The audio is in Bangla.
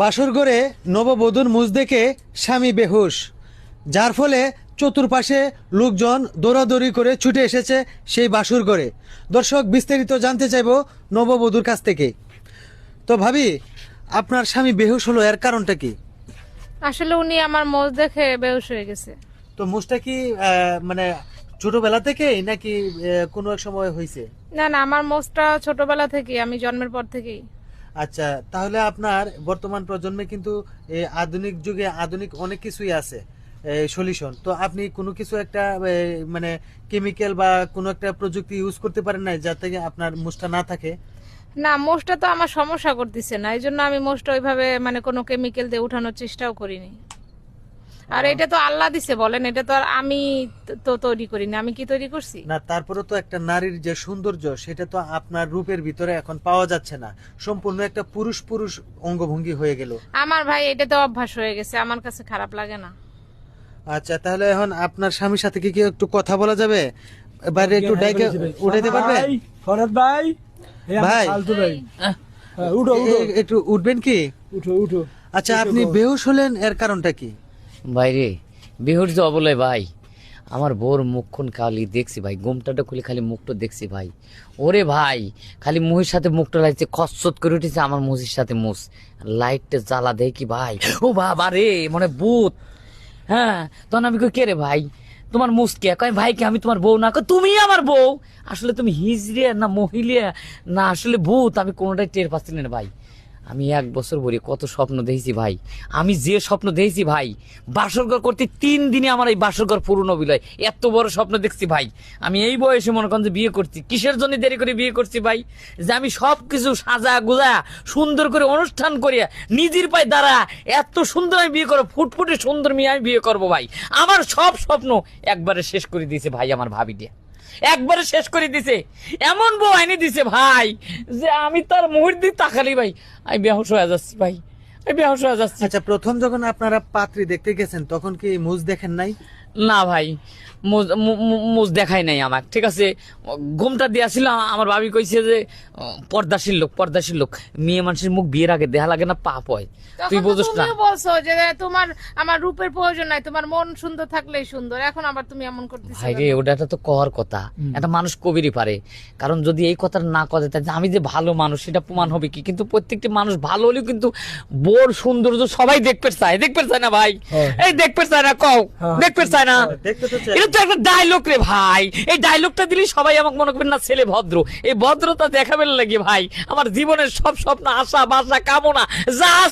বাসর ঘরে নববধূর মুখ দেখে স্বামী বেহুশ, যার ফলে চতুর্পাশে লোকজন দৌড়াদৌড়ি করে ছুটে এসেছে সেই বাসর ঘরে। দর্শক, বিস্তারিত জানতে চাইব নববধূর কাছ থেকে। তো ভাবি, আপনার স্বামী বেহুশ হলো, এর কারণটা কি? আসলে উনি আমার মোজ দেখে বেহুশ হয়ে গেছে। তো মুখটা কি মানে ছোটবেলা থেকে নাকি কোনো এক সময় হয়েছে? না না, আমার মোজটা ছোটবেলা থেকে, আমি জন্মের পর থেকেই। আচ্ছা, তাহলে আপনার বর্তমান প্রজন্মে কিন্তু এই আধুনিক যুগে আধুনিক অনেক কিছুই আছে সলিউশন। তো আপনি কোনো কিছু একটা মানে কেমিক্যাল বা কোনো একটা প্রযুক্তি ইউজ করতে পারেন না যাতে আপনার মুখটা না থাকে? না, মোজটা তো আমার সমস্যা করতেছে না, এই জন্য আমি মোজটা ওইভাবে মানে কোনো কেমিক্যাল দিয়ে উঠানোর চেষ্টাও করিনি। আর এটা তো আল্লাহ দিছে, বলেন, এটা তো আর আমি তো তৈরি করিনি। আমি কি তৈরি করছি? না, তারপরে তো একটা নারীর যে সৌন্দর্য সেটা তো আপনার রূপের ভিতরে এখন পাওয়া যাচ্ছে না, সম্পূর্ণ একটা পুরুষ পুরুষ অঙ্গভঙ্গি হয়ে গেল। আমার ভাই, এটা তো অভ্যাস হয়ে গেছে, আমার কাছে খারাপ লাগে না। আচ্ছা, তাহলে এখন আপনার স্বামীর সাথে কি একটু কথা বলা যাবে? বাইরে একটু ডাইকে উঠাইতে পারবে? ফরহাদ ভাই, ভাই। ফালতু ভাই, উঠো উঠো একটু উঠবেন কি? উঠো উঠো। আচ্ছা, আপনি বেহুশ হলেন, এর কারণটা কি? বাইরে বিহুর যে অবলয় ভাই, আমার বোর মুখখন খালি দেখছি ভাই, গোমটাটা খুলে খালি মুখটা দেখছি ভাই। ওরে ভাই, খালি মুহির সাথে মুখটা লাগছে, খসত করে উঠেছে আমার মুহির সাথে মুস। লাইটটা জ্বালা দেয় কি ভাই, ও বাবা রে, মানে ভূত। হ্যাঁ, তখন আমি কই, কে রে ভাই তোমার মুস কে? কয় ভাই কি আমি তোমার বউ না? কয় তুমি আমার বউ। আসলে তুমি হিজড়িয়া না মহিলিয়া না আসলে ভূত, আমি কোনোটাই টের পাচ্ছি না ভাই। আমি 1 বছর ভরে কত স্বপ্ন দেখেছি ভাই। আমি যে স্বপ্ন দেখেছি ভাই, বাসরঘর করতে 3 দিনে আমার এই বাসরঘর পূর্ণ বিলয়, এত বড় স্বপ্ন দেখছি ভাই। আমি এই বয়সে মনে করেন যে বিয়ে করছি, কিসের জন্য দেরি করে বিয়ে করছি ভাই? যে আমি সব কিছু সাজা গুজা সুন্দর করে অনুষ্ঠান করিয়া নিজের পায়ে দাঁড়া এত সুন্দর আমি বিয়ে করবো, ফুটফুটে সুন্দর মেয়ে আমি বিয়ে করবো ভাই। আমার সব স্বপ্ন একবারে শেষ করে দিয়েছে ভাই আমার ভাবি দিয়ে, একবারে শেষ করে দিছে। এমন বউ আইনি দিছে ভাই যে আমি তার মুহূর্তে দিয়ে তাকালি ভাই, আমি বেহুশ হয়ে যাচ্ছি ভাই, আমি বেহুশ হয়ে যাচ্ছি। আচ্ছা, প্রথম যখন আপনারা পাত্রী দেখতে গেছেন তখন কি মুজ দেখেন নাই? না ভাই, মুজ দেখাই নাই আমার, ঠিক আছে। ঘুমটা দিয়েছিল, আমার ভাবি কইছে যে পর্দাশীল লোক, পর্দাশীল লোক, মেয়ে মানুষের মুখ বিয়ের আগে দেখা লাগে না, পাপ হয়। তুই তখন তো বুঝছ না? তুমিও বলছো যে তোমার আমার রূপের প্রয়োজন নাই, তোমার মন সুন্দর থাকলেই সুন্দর। এখন আবার তুমি এমন করতেছো ভাই রে, কেন? ওটা তো কওয়ার কথা, একটা মানুষ কবিরই পারে। কারণ যদি এই কথা না কথা যে আমি যে ভালো মানুষ সেটা প্রমাণ হবে কি? কিন্তু প্রত্যেকটি মানুষ ভালো হলেও কিন্তু বোর সৌন্দর্য সবাই দেখতে চায়, দেখতে চায় না ভাই? এই দেখতে চায় না, কও দেখতে চায় না? দেখতে তো চাই। এটা তো একটা ডায়লগ রে ভাই, এই ডায়লগটা দিলেই সবাই আমাকে মনে করবেন না ছেলে ভদ্র। এই ভদ্রতা দেখাবেন লাগে ভাই, আমার জীবনের সব স্বপ্ন, আশা, বাসা, কামনা যা